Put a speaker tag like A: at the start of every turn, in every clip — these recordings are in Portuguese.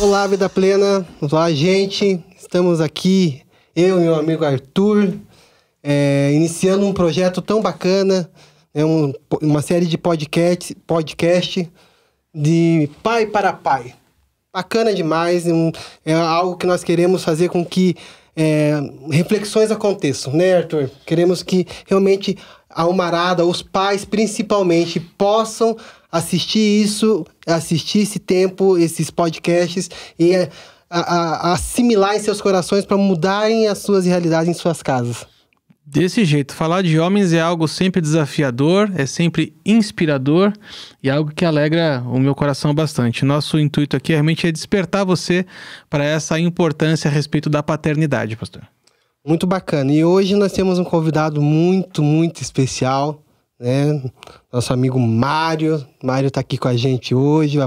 A: Olá, Vida Plena. Olá, gente. Estamos aqui, eu e meu amigo Arthur, iniciando um projeto tão bacana, uma série de podcast de pai para pai. Bacana demais, é algo que nós queremos fazer com que reflexões aconteçam, né, Arthur? Queremos que realmente a almarada, os pais principalmente, possam assistir esse tempo, esses podcasts e assimilar em seus corações para mudarem as suas realidades em suas casas.
B: Desse jeito, falar de homens é algo sempre desafiador, é sempre inspirador e algo que alegra o meu coração bastante. Nosso intuito aqui realmente é despertar você para essa importância a respeito da paternidade, pastor.
A: Muito bacana. E hoje nós temos um convidado muito, muito especial, né? Nosso amigo Mário. Mário está aqui com a gente hoje,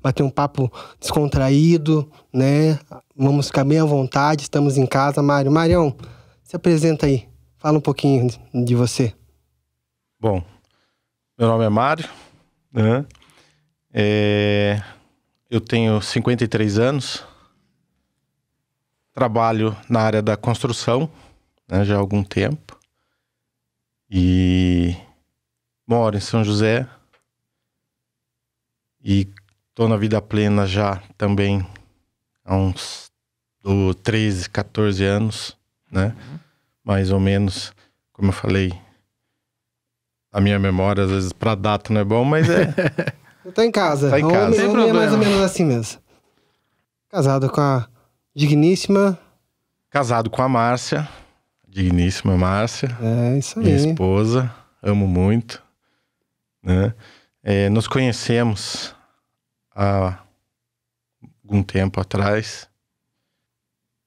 A: bater um papo descontraído, né? Vamos ficar bem à vontade, estamos em casa. Marião, se apresenta aí. Fala um pouquinho de você.
C: Bom, meu nome é Mário, né? Eu tenho 53 anos, trabalho na área da construção, né, já há algum tempo, e moro em São José, e estou na Vida Plena já também há uns 13, 14 anos, né? Mais ou menos, como eu falei, a minha memória, às vezes, pra data não é bom, mas
A: Tá em casa.
C: Tá em casa.
A: Homem é mais ou menos assim mesmo. Casado com a digníssima...
C: Casado com a Márcia, digníssima Márcia.
A: É, isso aí.
C: Minha esposa, amo muito, né? Nos conhecemos há algum tempo atrás.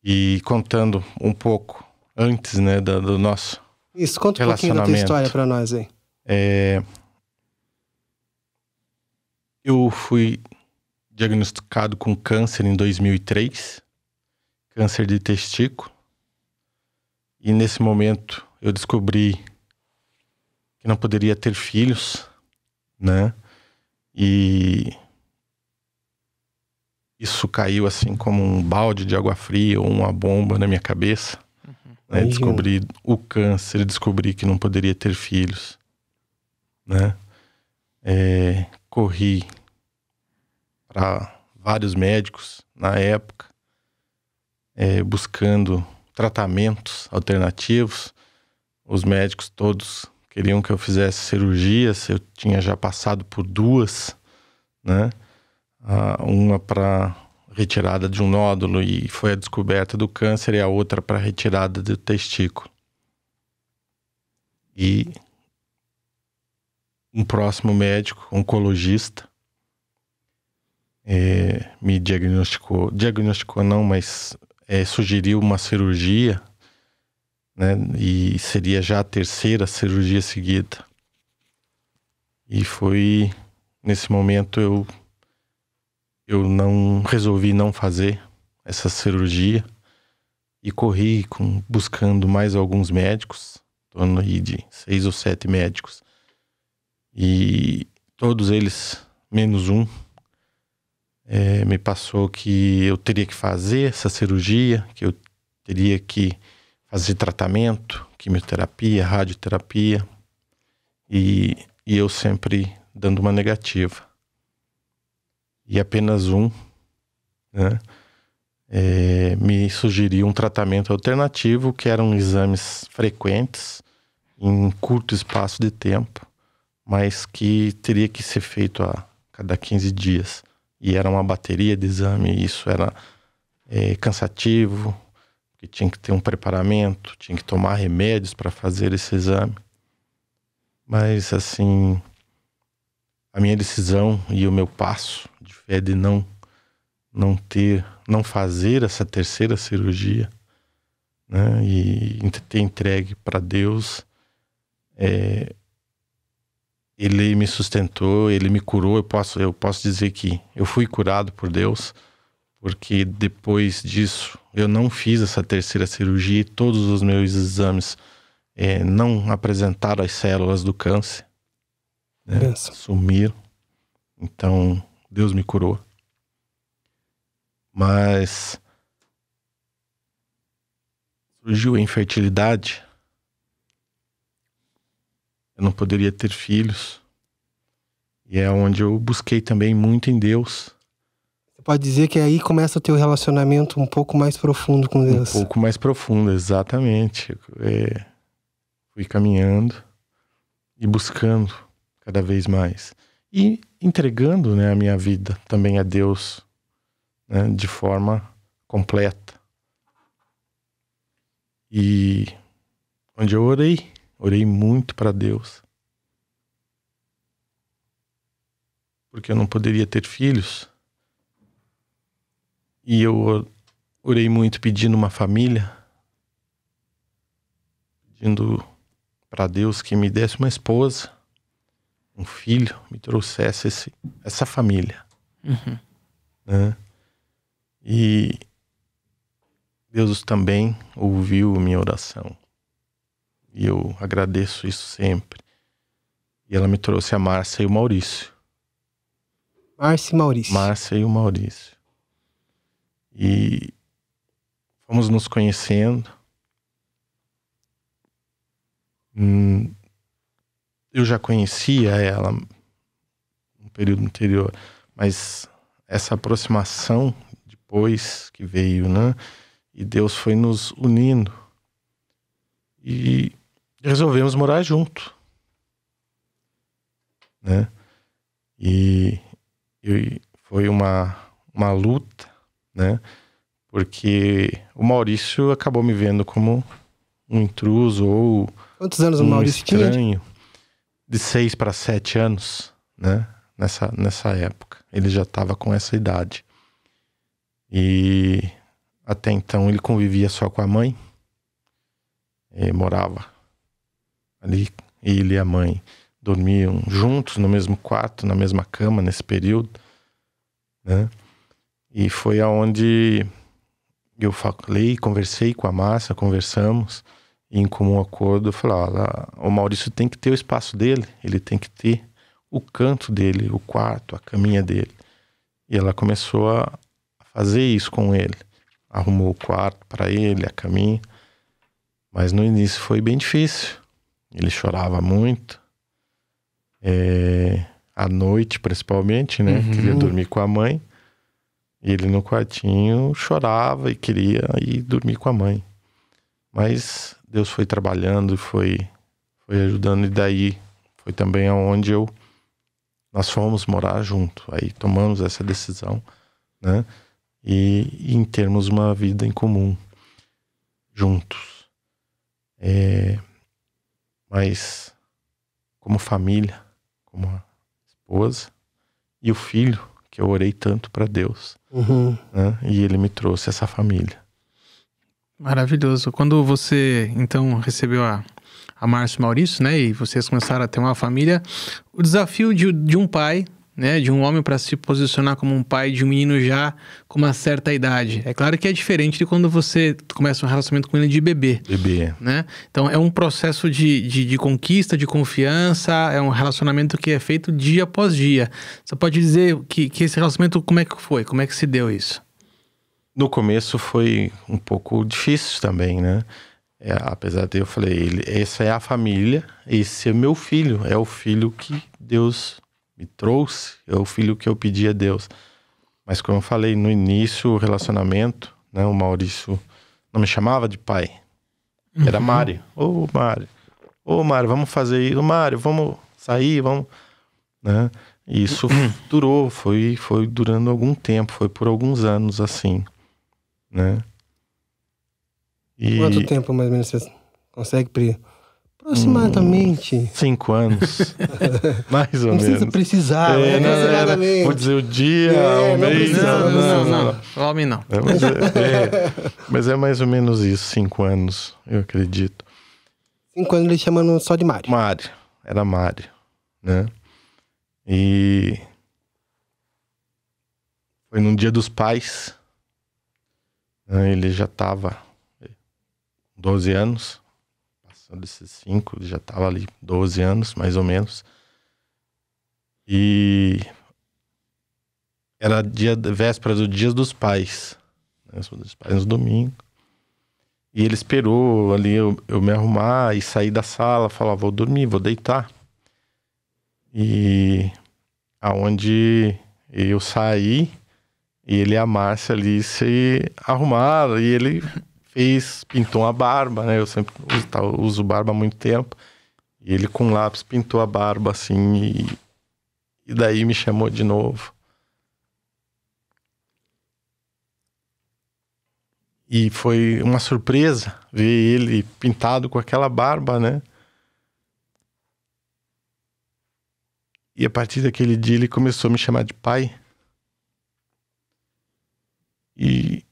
C: E contando um pouco antes, né, do nosso
A: Isso, conta um pouquinho da tua história pra nós aí.
C: Eu fui diagnosticado com câncer em 2003, câncer de testículo. E nesse momento eu descobri que não poderia ter filhos, né? E isso caiu assim como um balde de água fria ou uma bomba na minha cabeça. Né? Descobri o câncer, descobri que não poderia ter filhos, né? Corri para vários médicos na época, buscando tratamentos alternativos. Os médicos todos queriam que eu fizesse cirurgias, eu tinha já passado por duas, né? Uma para retirada de um nódulo e foi a descoberta do câncer, e a outra para retirada do testículo. E um próximo médico, oncologista, me diagnosticou não, mas sugeriu uma cirurgia, né? E seria já a terceira cirurgia seguida. E foi nesse momento eu não resolvi não fazer essa cirurgia e corri buscando mais alguns médicos, em torno aí de 6 ou 7 médicos, e todos eles, menos um, me passou que eu teria que fazer essa cirurgia, que eu teria que fazer tratamento, quimioterapia, radioterapia, e eu sempre dando uma negativa. E apenas um, né, me sugeriu um tratamento alternativo, que eram exames frequentes, em curto espaço de tempo, mas que teria que ser feito a cada 15 dias. E era uma bateria de exame, e isso era cansativo, porque tinha que ter um preparamento, tinha que tomar remédios para fazer esse exame. Mas, assim, a minha decisão e o meu passo de fé de não fazer essa terceira cirurgia, né, e ter entregue para Deus, Ele me sustentou, Ele me curou. Eu posso dizer que eu fui curado por Deus, porque depois disso eu não fiz essa terceira cirurgia e todos os meus exames não apresentaram as células do câncer, né? Sumiram. Então Deus me curou. Mas surgiu a infertilidade. Eu não poderia ter filhos. E é onde eu busquei também muito em Deus.
A: Você pode dizer que aí começa o teu relacionamento um pouco mais profundo com Deus.
C: Um pouco mais profundo, exatamente. Fui caminhando e buscando cada vez mais. E entregando, né, a minha vida também a Deus, né, de forma completa. E onde eu orei muito para Deus. Porque eu não poderia ter filhos. E eu orei muito pedindo uma família. Pedindo para Deus que me desse uma esposa, um filho, me trouxesse essa família.
B: Uhum.
C: Né? E Deus também ouviu minha oração. E eu agradeço isso sempre. E ela me trouxe a Márcia e o Maurício.
A: Márcia e Maurício.
C: Márcia e o Maurício. E fomos nos conhecendo. Eu já conhecia ela no período anterior, mas essa aproximação depois que veio, né? E Deus foi nos unindo e resolvemos morar junto, né? E foi uma luta, né? Porque o Maurício acabou me vendo como um intruso ou
A: Quantos anos o Maurício tinha?
C: Estranho. De 6 para 7 anos, né? Nessa época. Ele já estava com essa idade. E até então ele convivia só com a mãe. Morava ali. Ele e a mãe dormiam juntos no mesmo quarto, na mesma cama nesse período, né? E foi aonde eu falei, conversei com a Márcia, conversamos. E em comum acordo, eu falei, o Maurício tem que ter o espaço dele, ele tem que ter o canto dele, o quarto, a caminha dele. E ela começou a fazer isso com ele. Arrumou o quarto para ele, a caminha. Mas no início foi bem difícil. Ele chorava muito. À noite, principalmente, né?
A: Uhum.
C: Queria dormir com a mãe. E ele no quartinho chorava e queria ir dormir com a mãe. Mas Deus foi trabalhando e foi ajudando. E daí foi também aonde nós fomos morar junto. Aí tomamos essa decisão, né? E em termos uma vida em comum, juntos. Mas como família, como a esposa e o filho, que eu orei tanto para Deus.
A: Uhum.
C: Né? E ele me trouxe essa família.
B: Maravilhoso. Quando você, então, recebeu a Márcia e o Maurício, né? E vocês começaram a ter uma família, o desafio de um pai, né? De um homem para se posicionar como um pai de um menino já com uma certa idade. É claro que é diferente de quando você começa um relacionamento com ele de bebê.
C: Bebê.
B: Né? Então, é um processo de conquista, de confiança, é um relacionamento que é feito dia após dia. Você pode dizer que esse relacionamento, como é que foi? Como é que se deu isso?
C: No começo foi um pouco difícil também, né? Apesar de eu falei, essa é a família, esse é meu filho, é o filho que Deus me trouxe, é o filho que eu pedi a Deus. Mas como eu falei, no início o relacionamento, né? O Maurício não me chamava de pai, era Mário. Ô Mário, vamos fazer isso, Mário, vamos sair, vamos... Né? E isso durou, foi durando algum tempo, foi por alguns anos assim. Né?
A: Quanto tempo mais ou menos você consegue aproximadamente?
C: 5 anos. Mais ou
A: não
C: menos.
A: Não precisa precisar, aproximadamente.
C: Vou dizer o dia, o mês.
B: Não. Homem não.
C: Mas é mais ou menos isso, 5 anos, eu acredito.
A: 5 anos ele chamando só de Mário.
C: Mário, era Mário, né? E foi num Dia dos Pais. Ele já estava 12 anos, passando esses 5, ele já estava ali 12 anos, mais ou menos. E Era véspera do Dia dos Pais. Né? Dos Pais no domingo. E ele esperou ali eu me arrumar e sair da sala. Falar, vou dormir, vou deitar. E aonde eu saí, e ele e a Márcia ali se arrumaram. E ele pintou a barba, né? Eu sempre uso barba há muito tempo. E ele com lápis pintou a barba assim. E daí me chamou de novo. E foi uma surpresa ver ele pintado com aquela barba, né? E a partir daquele dia ele começou a me chamar de pai. E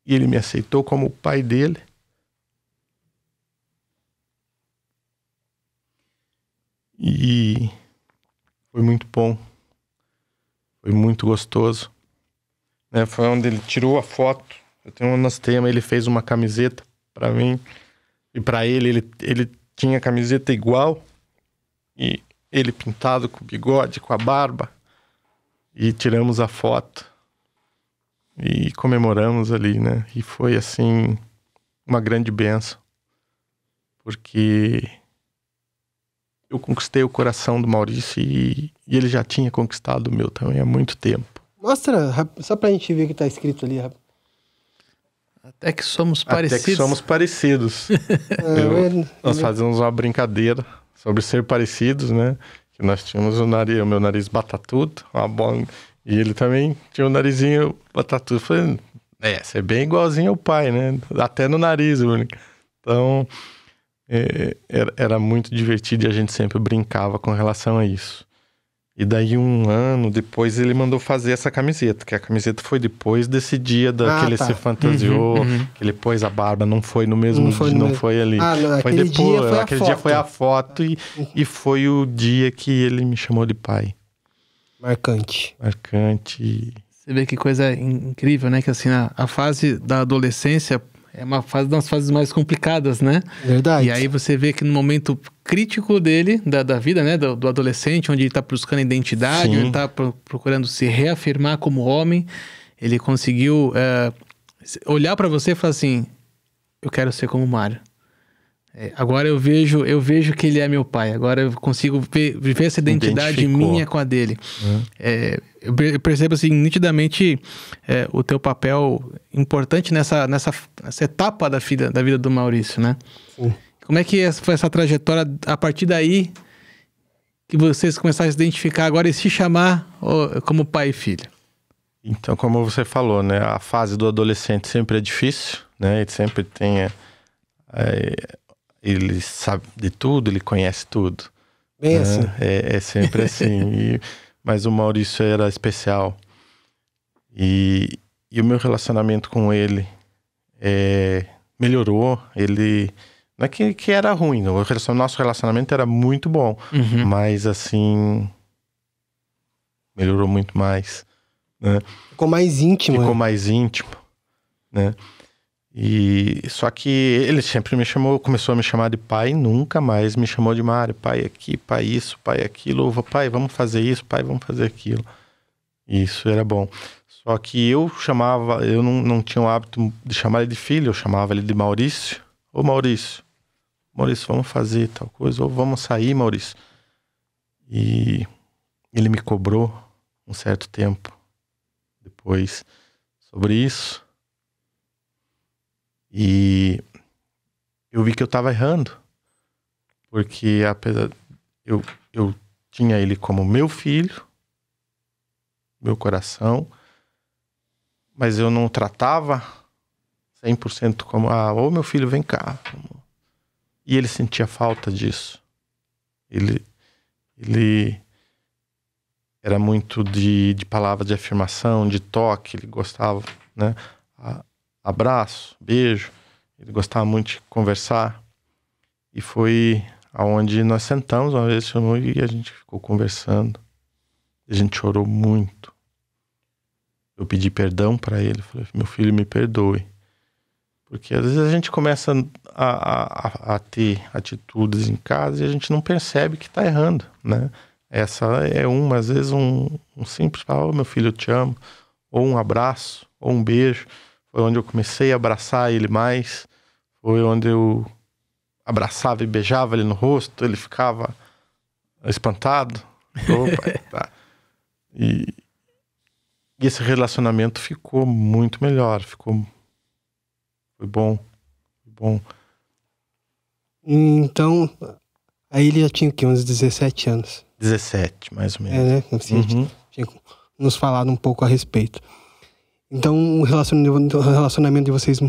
C: ele me aceitou como o pai dele. E foi muito bom. Foi muito gostoso. Foi onde ele tirou a foto. Eu tenho um tema, ele fez uma camiseta pra mim. E pra ele tinha camiseta igual. E ele pintado com o bigode, com a barba. E tiramos a foto. E comemoramos ali, né? E foi, assim, uma grande bênção. Porque eu conquistei o coração do Maurício e ele já tinha conquistado o meu também há muito tempo.
A: Mostra, só pra gente ver o que tá escrito ali.
B: Até que somos parecidos.
C: Até que somos parecidos. Nós fazemos uma brincadeira sobre ser parecidos, né? Que nós tínhamos o meu nariz batatudo, uma bola, e ele também tinha o narizinho batatudo. Falei, você é bem igualzinho ao pai, né? Até no nariz, único. Então, era muito divertido e a gente sempre brincava com relação a isso. E daí 1 ano depois ele mandou fazer essa camiseta, que a camiseta foi depois desse dia que ele se fantasiou, que ele pôs a barba, não foi no mesmo dia, não foi ali. Foi depois, aquele dia foi a foto e foi o dia que ele me chamou de pai.
A: Marcante.
B: Você vê que coisa incrível, né? Que assim, a fase da adolescência é uma das fases mais complicadas, né?
A: Verdade.
B: E aí você vê que no momento crítico dele, da vida, né? Do adolescente, onde ele tá buscando identidade, onde ele tá procurando se reafirmar como homem, ele conseguiu olhar pra você e falar assim, eu quero ser como o Mário. Agora eu vejo que ele é meu pai. Agora eu consigo viver essa identidade minha com a dele. Eu percebo assim, nitidamente o teu papel importante nessa etapa da vida do Maurício, né?
A: Sim.
B: Como é que foi essa trajetória a partir daí que vocês começaram a se identificar agora e se chamar como pai e filho?
C: Então, como você falou, né? A fase do adolescente sempre é difícil, né? Ele sempre tem... ele sabe de tudo, ele conhece tudo.
A: Bem assim.
C: É sempre assim. Mas o Maurício era especial. E o meu relacionamento com ele melhorou. Ele... Não é que era ruim, não. Nosso relacionamento era muito bom. Mas, assim... Melhorou muito mais. Né?
A: Ficou mais íntimo.
C: Ficou mais íntimo, né? E só que ele sempre começou a me chamar de pai, nunca mais me chamou de Mário. Pai aqui, pai isso, pai aquilo. Pai, vamos fazer isso, pai, vamos fazer aquilo. Isso era bom. Só que eu não tinha o hábito de chamar ele de filho, eu chamava ele de Maurício. Ô Maurício, vamos fazer tal coisa, ou vamos sair, Maurício. E ele me cobrou um certo tempo depois sobre isso. E eu vi que eu estava errando, porque apesar eu tinha ele como meu filho, meu coração, mas eu não tratava 100% como, ô meu filho, vem cá. E ele sentia falta disso. Ele era muito de palavras de afirmação, de toque, ele gostava, né? Abraço, beijo. Ele gostava muito de conversar. E foi aonde nós sentamos uma vez e a gente ficou conversando. A gente chorou muito. Eu pedi perdão para ele. Falei, meu filho, me perdoe. Porque às vezes a gente começa a ter atitudes em casa e a gente não percebe que está errando, né? Essa é uma, às vezes um simples falar, meu filho, eu te amo, ou um abraço, ou um beijo. Foi onde eu comecei a abraçar ele mais, foi onde eu abraçava e beijava ele no rosto, ele ficava espantado. Opa, tá. E esse relacionamento ficou muito melhor, foi bom.
A: Então, aí ele já tinha o quê? Uns 17 anos.
C: 17, mais ou menos.
A: Né? Você tinha nos falado um pouco a respeito. Então, o relacionamento de vocês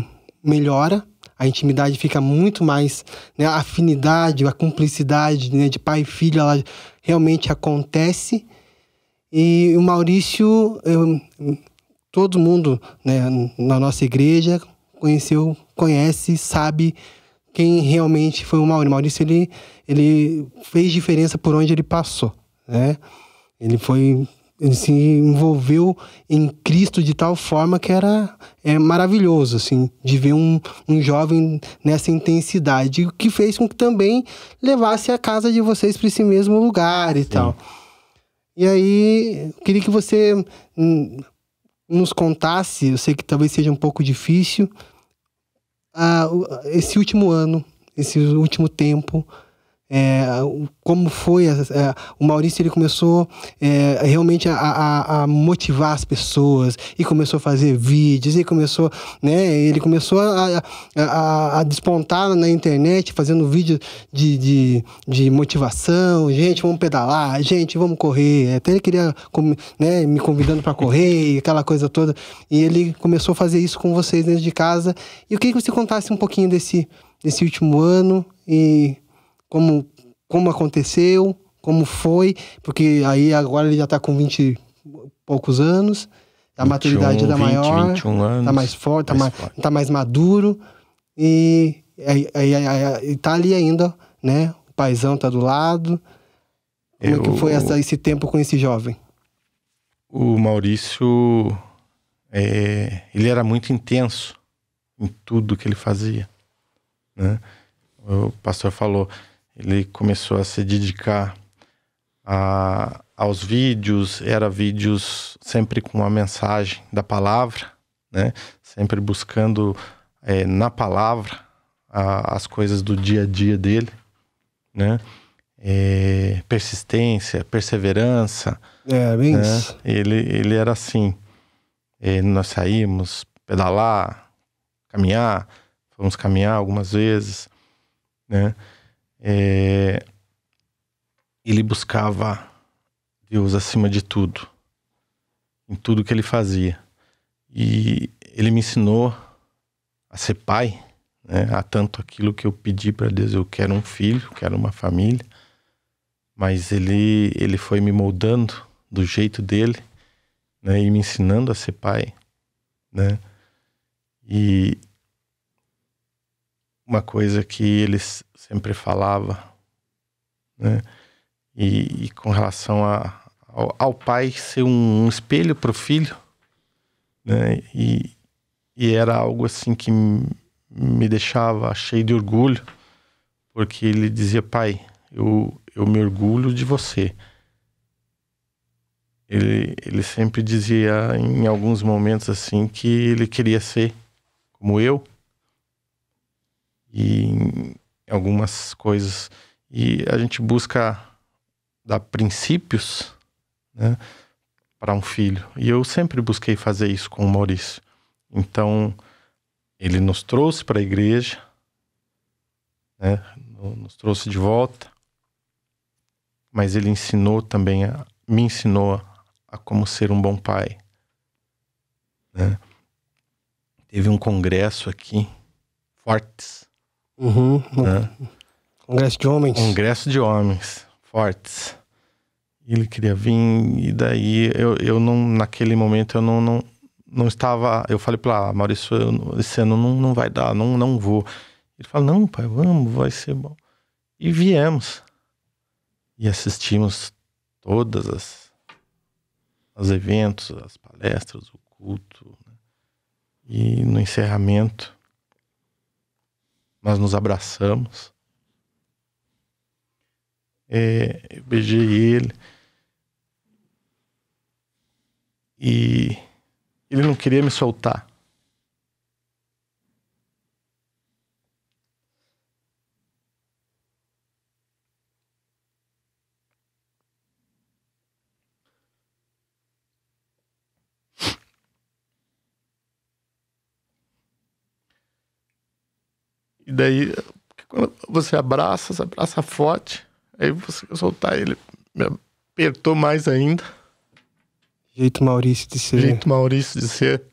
A: melhora, a intimidade fica muito mais, né? A afinidade, a cumplicidade, né? De pai e filho, ela realmente acontece. E o Maurício, todo mundo, né, na nossa igreja conhece, sabe quem realmente foi o Maurício. O Maurício, ele fez diferença por onde ele passou, né? Ele se envolveu em Cristo de tal forma que é maravilhoso, assim, de ver um jovem nessa intensidade, o que fez com que também levasse a casa de vocês para esse mesmo lugar e tal. E aí, eu queria que você nos contasse, eu sei que talvez seja um pouco difícil, esse último ano, esse último tempo, como foi. O Maurício, ele começou realmente a motivar as pessoas, e começou a fazer vídeos, e começou, né, ele começou a despontar na internet, fazendo vídeo de motivação. Gente, vamos pedalar, gente, vamos correr. Até ele queria, né, me convidando para correr, aquela coisa toda. E ele começou a fazer isso com vocês dentro de casa. E eu queria que você contasse um pouquinho desse último ano e como aconteceu, como foi, porque aí agora ele já tá com 20 e poucos anos, a maturidade tá maior,
C: 21 anos,
A: tá mais forte, tá mais maduro, e tá ali ainda, né? O paizão tá do lado. Como é que foi esse tempo com esse jovem?
C: O Maurício, ele era muito intenso em tudo que ele fazia, né? O pastor falou, ele começou a se dedicar aos vídeos, vídeos sempre com uma mensagem da palavra, né? Sempre buscando na palavra as coisas do dia a dia dele, né? Persistência, perseverança.
A: Bem
C: né?
A: isso.
C: Ele era assim. Nós saímos pedalar, caminhar, fomos caminhar algumas vezes, né? Ele buscava Deus acima de tudo, em tudo que ele fazia. E ele me ensinou a ser pai, né? A tanto aquilo que eu pedi para Deus, eu quero um filho, quero uma família, mas ele foi me moldando do jeito dele, né? E me ensinando a ser pai, né? E uma coisa que ele sempre falava, né? E com relação ao pai ser um espelho para o filho, né? E era algo assim que me deixava cheio de orgulho, porque ele dizia, pai, eu me orgulho de você. Ele sempre dizia em alguns momentos assim que ele queria ser como eu, e em algumas coisas, e a gente busca dar princípios, né, para um filho, e eu sempre busquei fazer isso com o Maurício. Então ele nos trouxe para a igreja, né, nos trouxe de volta, mas ele me ensinou a como ser um bom pai, né? Teve um congresso aqui, Fortes, né?
A: Congresso de homens.
C: Congresso de homens, Fortes. Ele queria vir, e daí eu não, naquele momento eu não estava, eu falei para Maurício, esse ano não vai dar, não vou. Ele falou, não pai, vamos, vai ser bom. E viemos. E assistimos todas os eventos, as palestras, o culto, né? E no encerramento nós nos abraçamos. Eu beijei ele. E ele não queria me soltar. E daí, quando você abraça forte, aí você soltar ele, me apertou mais ainda.
A: Jeito Maurício de ser.
C: Jeito Maurício de ser.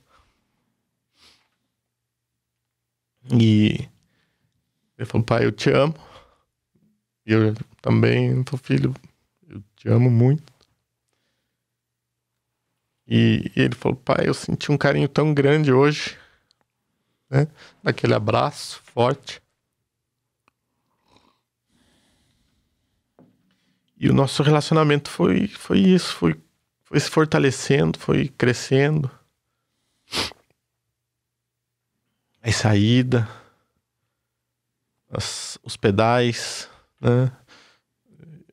C: E ele falou, pai, eu te amo. E eu também, teu filho, eu te amo muito. E ele falou, pai, eu senti um carinho tão grande hoje, né? Daquele abraço forte. E o nosso relacionamento foi isso, foi se fortalecendo, foi crescendo. A saída, os pedais, né?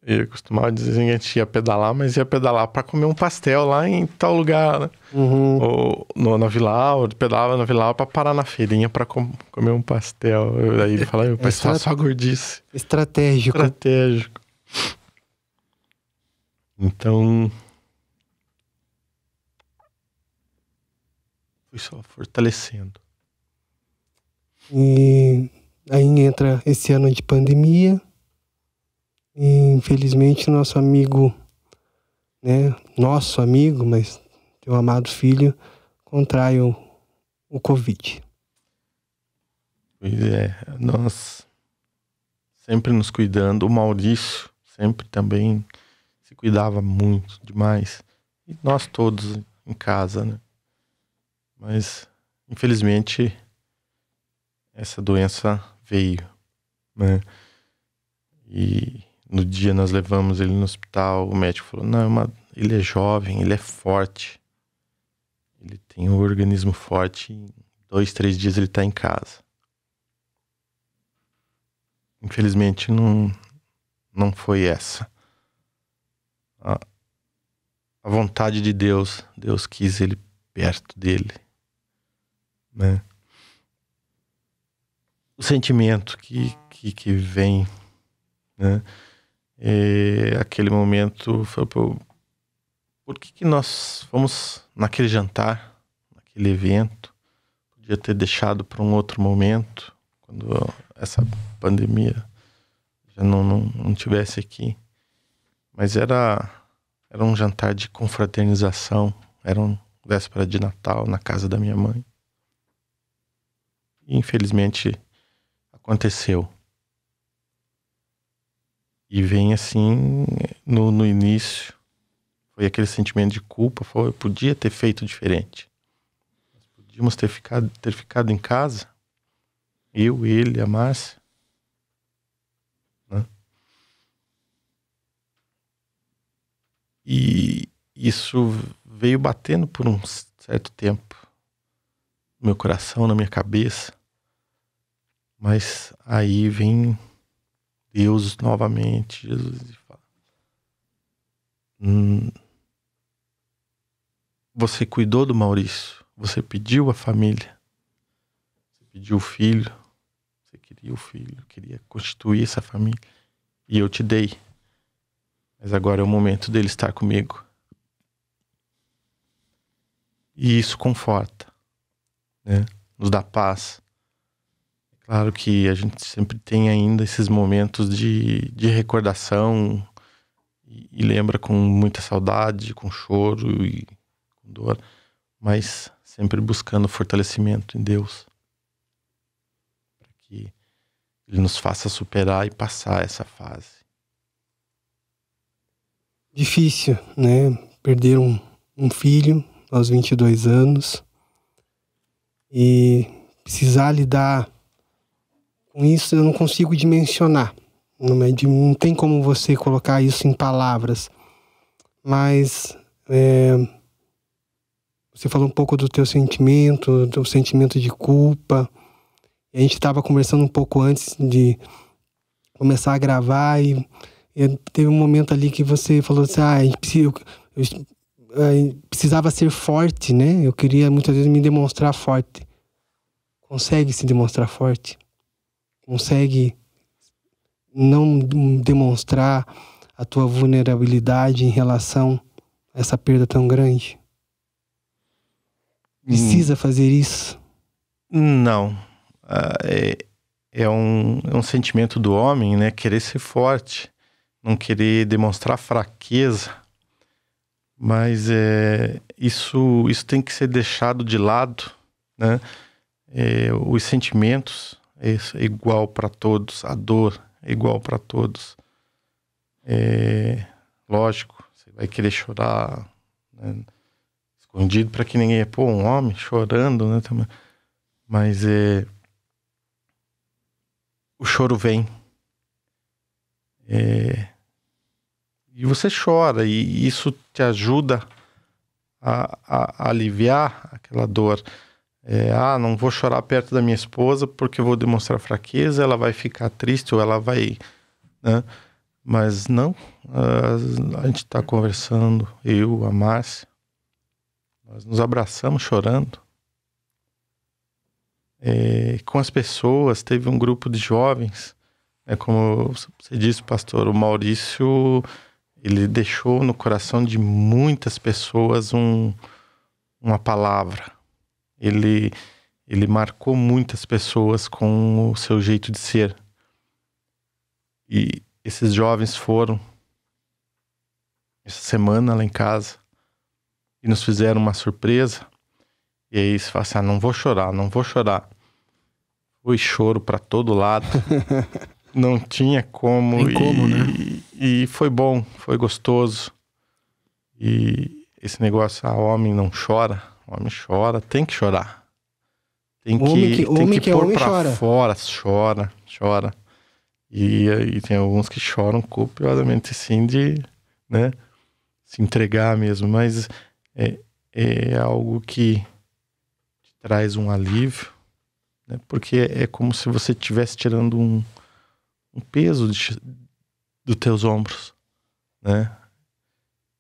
C: Eu costumava dizer que a gente ia pedalar, mas ia pedalar para comer um pastel lá em tal lugar, né? Ou na Vila Aura, pedalava na Vila Aura para parar na feirinha para comer um pastel. Aí ele falava, pai, só gordice.
A: Estratégico.
C: Então, foi só fortalecendo.
A: E aí entra esse ano de pandemia. E infelizmente nosso amigo, né? Nosso amigo, mas teu amado filho, contrai o Covid.
C: Pois é, nós sempre nos cuidando. O Maurício sempre também se cuidava muito, demais. E nós todos em casa, né? Mas, infelizmente, essa doença veio, né? E no dia nós levamos ele no hospital, o médico falou, não, ele é jovem, ele é forte. Ele tem um organismo forte, em 2, 3 dias ele está em casa. Infelizmente não foi essa. A vontade de Deus quis ele perto dele, né? O sentimento que vem, né? Aquele momento foi por que nós fomos naquele jantar, naquele evento? Podia ter deixado para um outro momento, quando essa pandemia já não tivesse aqui. Mas era um jantar de confraternização, era uma véspera de Natal na casa da minha mãe. E infelizmente aconteceu. E vem assim, no início, foi aquele sentimento de culpa, podia ter feito diferente. Nós podíamos ter ficado em casa, eu, ele, a Márcia, né? E isso veio batendo por um certo tempo no meu coração, na minha cabeça. Mas aí vem Deus novamente, Jesus, e fala, você cuidou do Maurício, você pediu a família, você pediu o filho, você queria o filho, queria constituir essa família, e eu te dei. Mas agora é o momento dele estar comigo. E isso conforta, né? Nos dá paz. Claro que a gente sempre tem ainda esses momentos de recordação e lembra com muita saudade, com choro e com dor, mas sempre buscando fortalecimento em Deus, para que Ele nos faça superar e passar essa fase.
A: Difícil, né? Perder um filho aos 22 anos e precisar lidar com isso, eu não consigo dimensionar. Não tem como você colocar isso em palavras. Mas você falou um pouco do teu sentimento, do sentimento de culpa. A gente estava conversando um pouco antes de começar a gravar e E teve um momento ali que você falou assim, eu precisava ser forte, né? Eu queria muitas vezes me demonstrar forte. Consegue se demonstrar forte? Consegue não demonstrar a tua vulnerabilidade em relação a essa perda tão grande? Precisa fazer isso?
C: Não. É um sentimento do homem, né? Querer ser forte, não querer demonstrar fraqueza. Mas isso tem que ser deixado de lado, né? Os sentimentos é igual para todos, a dor é igual para todos. Lógico, você vai querer chorar, né? Escondido para que ninguém... Pô, um homem chorando, né? Mas o choro vem. E você chora, e isso te ajuda a aliviar aquela dor. Não vou chorar perto da minha esposa porque eu vou demonstrar fraqueza, ela vai ficar triste ou ela vai... né? Mas não, a gente está conversando, eu, a Márcia, nós nos abraçamos chorando. Com as pessoas, teve um grupo de jovens, como você disse, pastor, o Maurício, ele deixou no coração de muitas pessoas uma palavra. Ele marcou muitas pessoas com o seu jeito de ser. E esses jovens foram essa semana lá em casa e nos fizeram uma surpresa. E aí eles falaram assim, não vou chorar. Foi choro para todo lado. Não tinha como.
B: Tem como, né?
C: E foi bom, foi gostoso. E esse negócio, homem não chora. Homem chora, tem que chorar. Tem que pôr pra fora, chora. E tem alguns que choram copiosamente, assim, de, né, se entregar mesmo. Mas é algo que te traz um alívio, né? Porque é como se você estivesse tirando um peso dos teus ombros, né?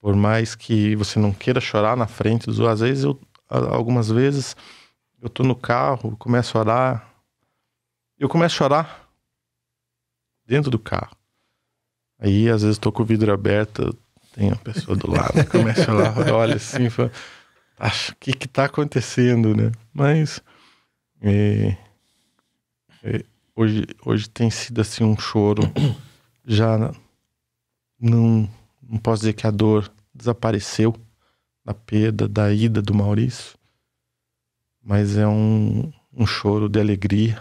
C: Por mais que você não queira chorar na frente dos outros, às vezes algumas vezes eu tô no carro, começo a orar, eu começo a chorar dentro do carro. Aí às vezes tô com o vidro aberto, tem a pessoa do lado, começa a orar, olha assim, fala, o que tá acontecendo, né? Mas hoje tem sido assim um choro, já não posso dizer que a dor desapareceu da perda, da ida do Maurício, mas é um choro de alegria,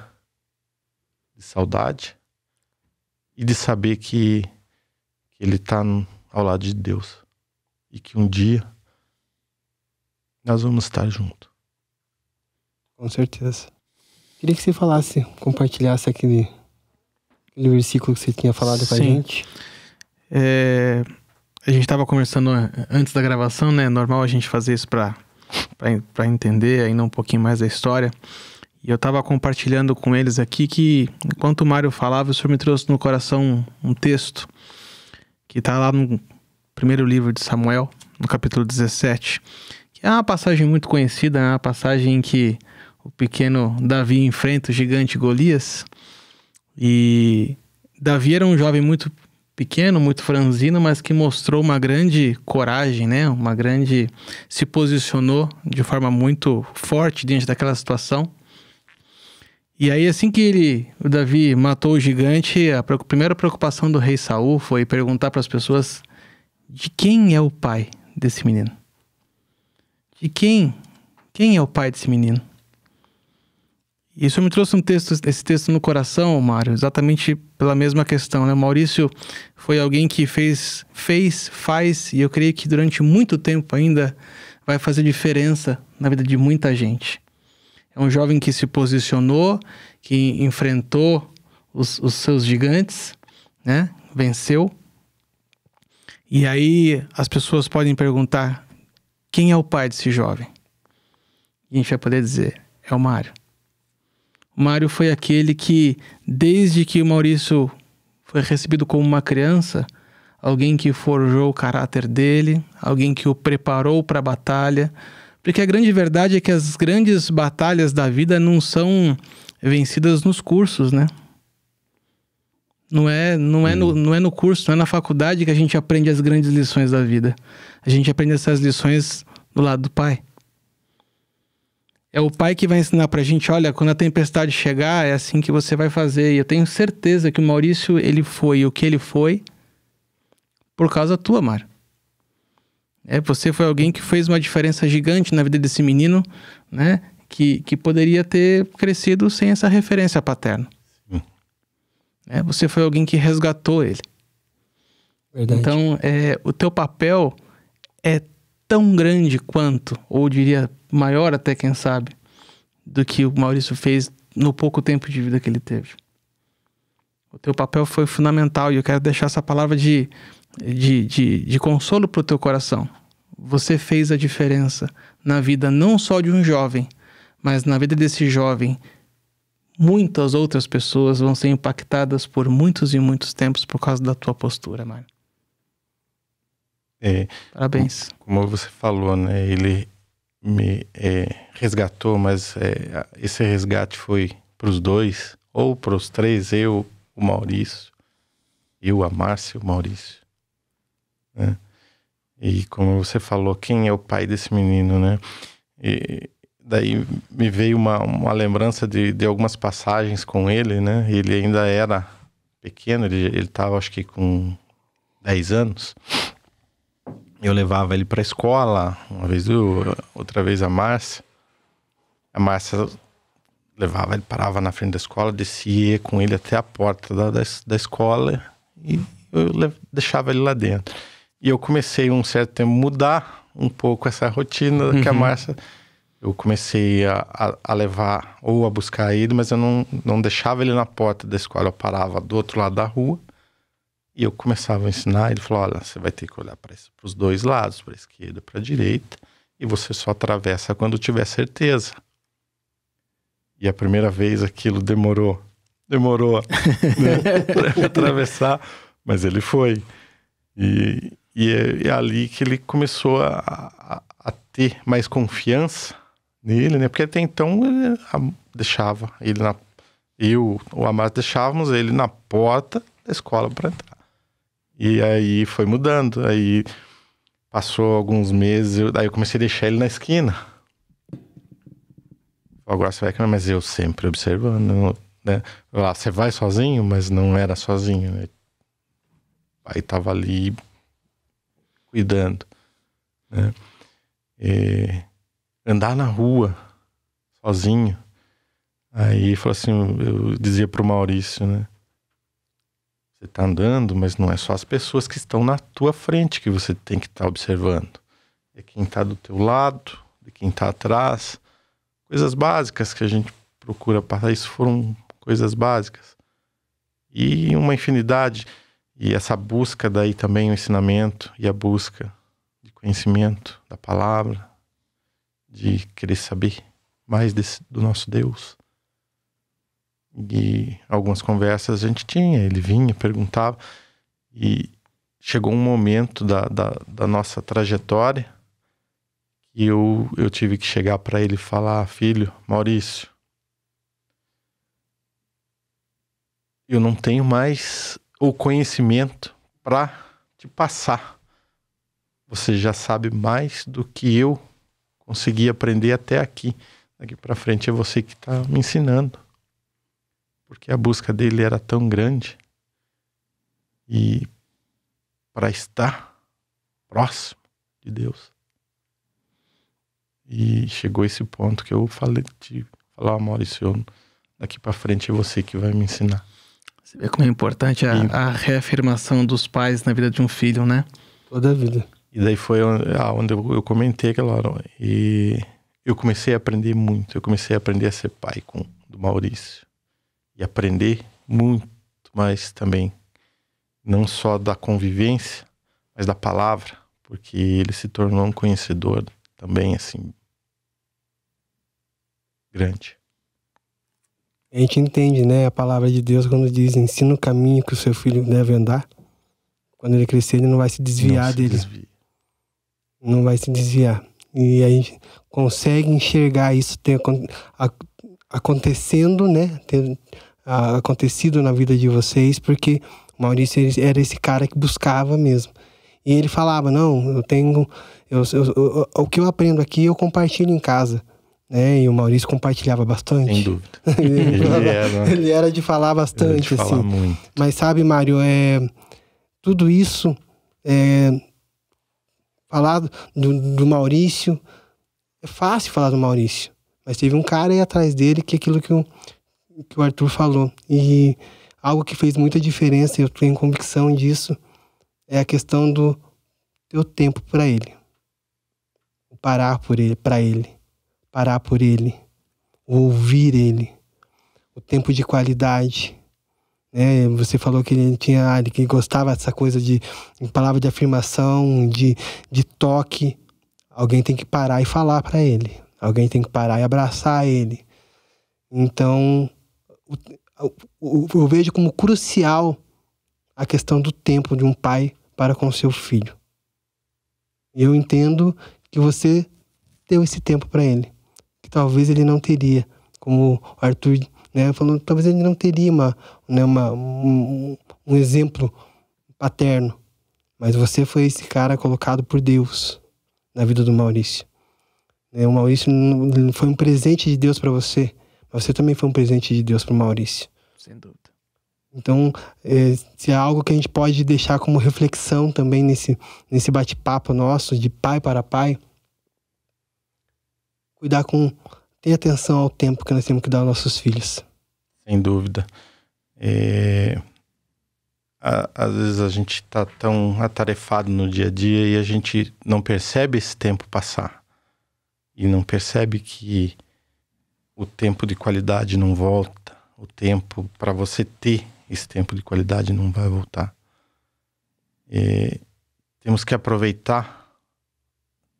C: de saudade e de saber que ele está ao lado de Deus e que um dia nós vamos estar juntos.
A: Com certeza. Queria que você falasse, compartilhasse aquele versículo que você tinha falado com a gente.
B: A gente estava conversando antes da gravação, né? É normal a gente fazer isso para entender ainda um pouquinho mais da história. E eu estava compartilhando com eles aqui que, enquanto o Mário falava, o Senhor me trouxe no coração um texto que está lá no primeiro livro de Samuel, no capítulo 17, que é uma passagem muito conhecida, né? Uma passagem em que o pequeno Davi enfrenta o gigante Golias. E Davi era um jovem muito pequeno, muito franzino, mas que mostrou uma grande coragem, né? Se posicionou de forma muito forte diante daquela situação. E aí, assim que o Davi matou o gigante, a primeira preocupação do rei Saul foi perguntar para as pessoas de quem é o pai desse menino. De quem é o pai desse menino? E isso me trouxe esse texto no coração, Mário, exatamente pela mesma questão, né? O Maurício foi alguém que faz, e eu creio que durante muito tempo ainda vai fazer diferença na vida de muita gente. É um jovem que se posicionou, que enfrentou os seus gigantes, né? Venceu. E aí as pessoas podem perguntar, quem é o pai desse jovem? E a gente vai poder dizer, é o Mário. O Mário foi aquele que, desde que o Maurício foi recebido como uma criança, alguém que forjou o caráter dele, alguém que o preparou para a batalha. Porque a grande verdade é que as grandes batalhas da vida não são vencidas nos cursos, né? Não é no curso, não é na faculdade que a gente aprende as grandes lições da vida. A gente aprende essas lições do lado do pai. É o pai que vai ensinar pra gente, olha, quando a tempestade chegar, é assim que você vai fazer. E eu tenho certeza que o Maurício, ele foi o que ele foi por causa tua, Mário. Você foi alguém que fez uma diferença gigante na vida desse menino, né? Que poderia ter crescido sem essa referência paterna. Você foi alguém que resgatou ele.
A: Verdade.
B: Então, o teu papel é tão grande quanto, ou eu diria maior até, quem sabe, do que o Maurício fez no pouco tempo de vida que ele teve. O teu papel foi fundamental e eu quero deixar essa palavra de consolo para o teu coração. Você fez a diferença na vida não só de um jovem, mas na vida desse jovem. Muitas outras pessoas vão ser impactadas por muitos e muitos tempos por causa da tua postura, Mário. Parabéns.
C: Como você falou, né? Ele me resgatou, mas esse resgate foi para os dois, ou para os três, eu, o Maurício, a Márcia e o Maurício, né? E como você falou, quem é o pai desse menino, né? E daí me veio uma lembrança de algumas passagens com ele, né? Ele ainda era pequeno, ele estava acho que com 10 anos. Eu levava ele para a escola, uma vez outra vez a Márcia. A Márcia levava ele, parava na frente da escola, descia com ele até a porta da escola e eu deixava ele lá dentro. E eu comecei um certo tempo a mudar um pouco essa rotina que a Márcia... Eu comecei a levar ou a buscar ele, mas eu não deixava ele na porta da escola. Eu parava do outro lado da rua e eu começava a ensinar. Ele falou, olha, você vai ter que olhar para os dois lados, para a esquerda e para a direita, e você só atravessa quando tiver certeza. E a primeira vez aquilo demorou, né, para atravessar, mas ele foi. E é ali que ele começou a ter mais confiança nele, né? Porque até então ele deixava ele eu ou a Márcia deixávamos ele na porta da escola para entrar. E aí foi mudando. Aí passou alguns meses, daí eu comecei a deixar ele na esquina. Agora você vai, mas eu sempre observando, né? Você vai sozinho, mas não era sozinho, né? Aí tava ali cuidando, né? Andar na rua sozinho. Aí falou assim, eu dizia pro Maurício, né? Você tá andando, mas não é só as pessoas que estão na tua frente que você tem que estar observando. É quem tá do teu lado, de quem tá atrás. Coisas básicas que a gente procura passar. Isso foram coisas básicas. E uma infinidade. E essa busca daí também, o ensinamento e a busca de conhecimento da palavra, de querer saber mais do nosso Deus. E algumas conversas a gente tinha, ele vinha, perguntava, e chegou um momento da nossa trajetória que eu tive que chegar para ele e falar, filho, Maurício, eu não tenho mais o conhecimento para te passar. Você já sabe mais do que eu consegui aprender até aqui. Daqui para frente é você que está me ensinando. Porque a busca dele era tão grande. E para estar próximo de Deus. E chegou esse ponto que eu falei, Maurício, daqui para frente é você que vai me ensinar.
B: Você vê como é importante a reafirmação dos pais na vida de um filho, né?
A: Toda a vida.
C: E daí foi onde eu comentei aquela hora. E eu comecei a aprender muito. Eu comecei a aprender a ser pai do Maurício. E aprender muito mais também. Não só da convivência, mas da palavra. Porque ele se tornou um conhecedor também, assim, grande.
A: A gente entende, né, a palavra de Deus quando diz, ensina o caminho que o seu filho deve andar. Quando ele crescer, ele não vai se desviar dele. Não vai se desviar. E a gente consegue enxergar isso acontecendo, né? Ter acontecido na vida de vocês, porque o Maurício era esse cara que buscava mesmo. E ele falava, não, o que eu aprendo aqui eu compartilho em casa. Né? E o Maurício compartilhava bastante.
C: Sem dúvida.
A: Ele era de falar bastante,
C: de falar
A: assim.
C: Muito.
A: Mas sabe, Mário, tudo isso, falar do Maurício, é fácil falar do Maurício. Mas teve um cara aí atrás dele que é aquilo que o Arthur falou. E algo que fez muita diferença, eu tenho convicção disso, é a questão do teu tempo para ele. Parar para ele. Parar por ele. Ouvir ele. O tempo de qualidade. Né? Você falou que ele que gostava dessa coisa de palavra de afirmação, de toque. Alguém tem que parar e falar para ele. Alguém tem que parar e abraçar ele. Então, eu vejo como crucial a questão do tempo de um pai para com seu filho. E eu entendo que você deu esse tempo para ele, que talvez ele não teria, como o Arthur, né, falou, talvez ele não teria um exemplo paterno, mas você foi esse cara colocado por Deus na vida do Maurício. O Maurício foi um presente de Deus para você, mas você também foi um presente de Deus para o Maurício.
B: Sem dúvida.
A: Então, se é algo que a gente pode deixar como reflexão também nesse bate-papo nosso, de pai para pai, ter atenção ao tempo que nós temos que dar aos nossos filhos.
C: Sem dúvida. Às vezes a gente está tão atarefado no dia a dia e a gente não percebe esse tempo passar. E não percebe que o tempo de qualidade não volta. O tempo para você ter esse tempo de qualidade não vai voltar. Temos que aproveitar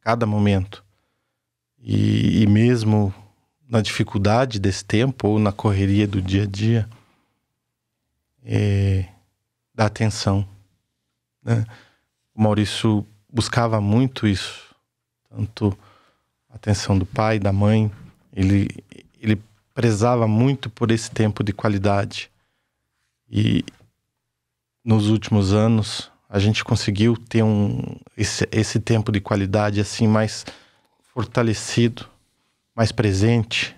C: cada momento. E mesmo na dificuldade desse tempo ou na correria do dia a dia, dar atenção. Né? O Maurício buscava muito isso. Tanto a atenção do pai, da mãe. Ele prezava muito por esse tempo de qualidade. E nos últimos anos a gente conseguiu ter esse tempo de qualidade assim mais fortalecido, mais presente.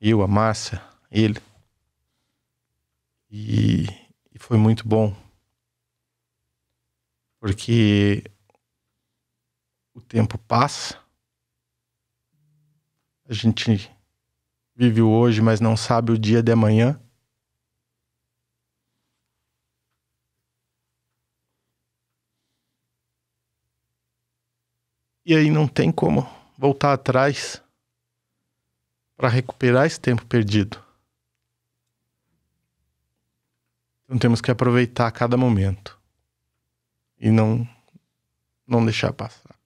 C: Eu, a Márcia, ele. E foi muito bom. Porque o tempo passa. A gente vive o hoje, mas não sabe o dia de amanhã. E aí não tem como voltar atrás para recuperar esse tempo perdido. Então temos que aproveitar cada momento e não deixar passar.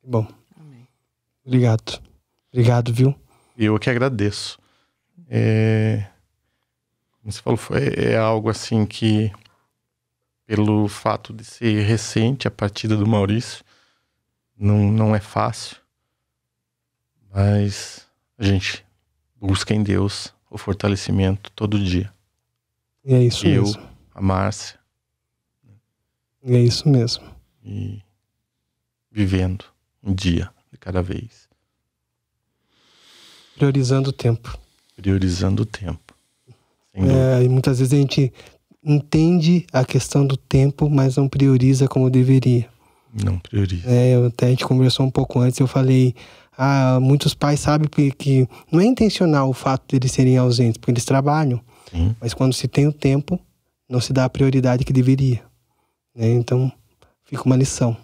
A: Bom, obrigado. Obrigado, viu?
C: Eu que agradeço. Como você falou, é algo assim que, pelo fato de ser recente a partida do Maurício, não é fácil, mas a gente busca em Deus o fortalecimento todo dia.
A: E é isso mesmo.
C: Eu, a Márcia.
A: E é isso mesmo.
C: E vivendo um dia de cada vez.
A: Priorizando o tempo.
C: Priorizando o tempo.
A: E muitas vezes a gente entende a questão do tempo, mas não prioriza como deveria.
C: Não prioriza.
A: Até a gente conversou um pouco antes, eu falei, muitos pais sabem que não é intencional o fato de eles serem ausentes, porque eles trabalham.
C: Sim.
A: Mas quando se tem o tempo, não se dá a prioridade que deveria. Então, fica uma lição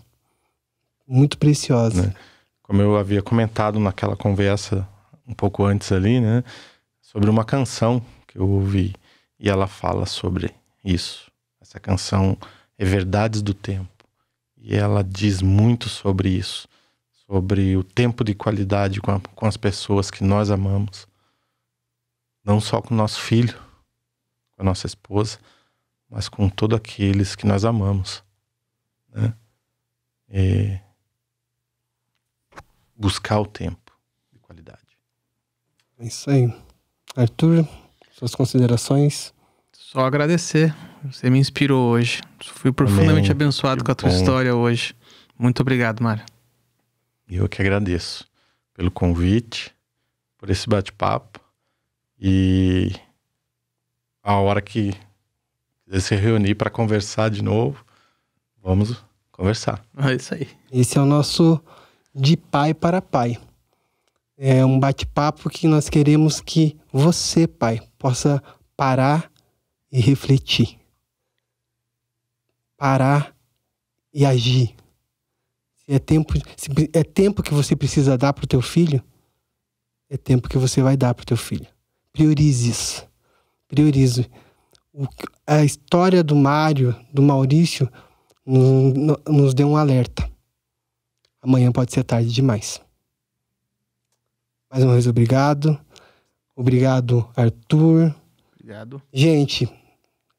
A: muito preciosa.
C: Né? Como eu havia comentado naquela conversa um pouco antes ali, né? Sobre uma canção que eu ouvi. E ela fala sobre isso. Essa canção é Verdades do Tempo. E ela diz muito sobre isso. Sobre o tempo de qualidade com as pessoas que nós amamos. Não só com o nosso filho, com a nossa esposa, mas com todos aqueles que nós amamos, né? E buscar o tempo de qualidade.
A: É isso aí. Arthur, suas considerações?
B: Só agradecer. Você me inspirou hoje. Fui profundamente abençoado com a tua história hoje. Muito obrigado, Mário.
C: Eu que agradeço pelo convite, por esse bate-papo. E a hora que quiser se reunir para conversar de novo, vamos conversar.
B: É isso aí.
A: Esse é o nosso De Pai para Pai. É um bate-papo que nós queremos que você, pai, possa parar e refletir. Parar e agir. Se é tempo que você precisa dar para o teu filho, é tempo que você vai dar para o teu filho. Priorize isso. Priorize. A história do Mário, do Maurício, nos deu um alerta. Amanhã pode ser tarde demais. Mais uma vez, obrigado. Obrigado, Arthur.
B: Obrigado.
A: Gente,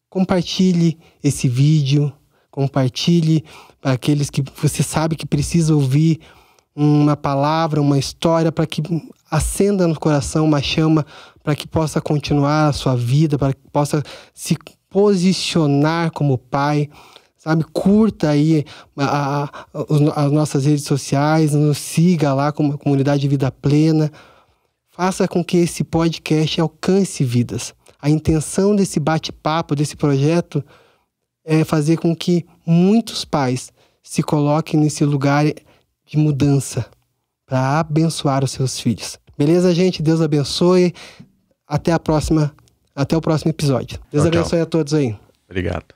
A: compartilhe esse vídeo. Compartilhe para aqueles que você sabe que precisa ouvir uma palavra, uma história, para que acenda no coração uma chama, para que possa continuar a sua vida, para que possa se posicionar como pai. Sabe, curta aí as nossas redes sociais, nos siga lá como a Comunidade Vida Plena. Faça com que esse podcast alcance vidas. A intenção desse bate-papo, desse projeto, é fazer com que muitos pais se coloquem nesse lugar de mudança para abençoar os seus filhos. Beleza, gente? Deus abençoe. Até o próximo episódio. Deus abençoe a todos aí.
C: Obrigado.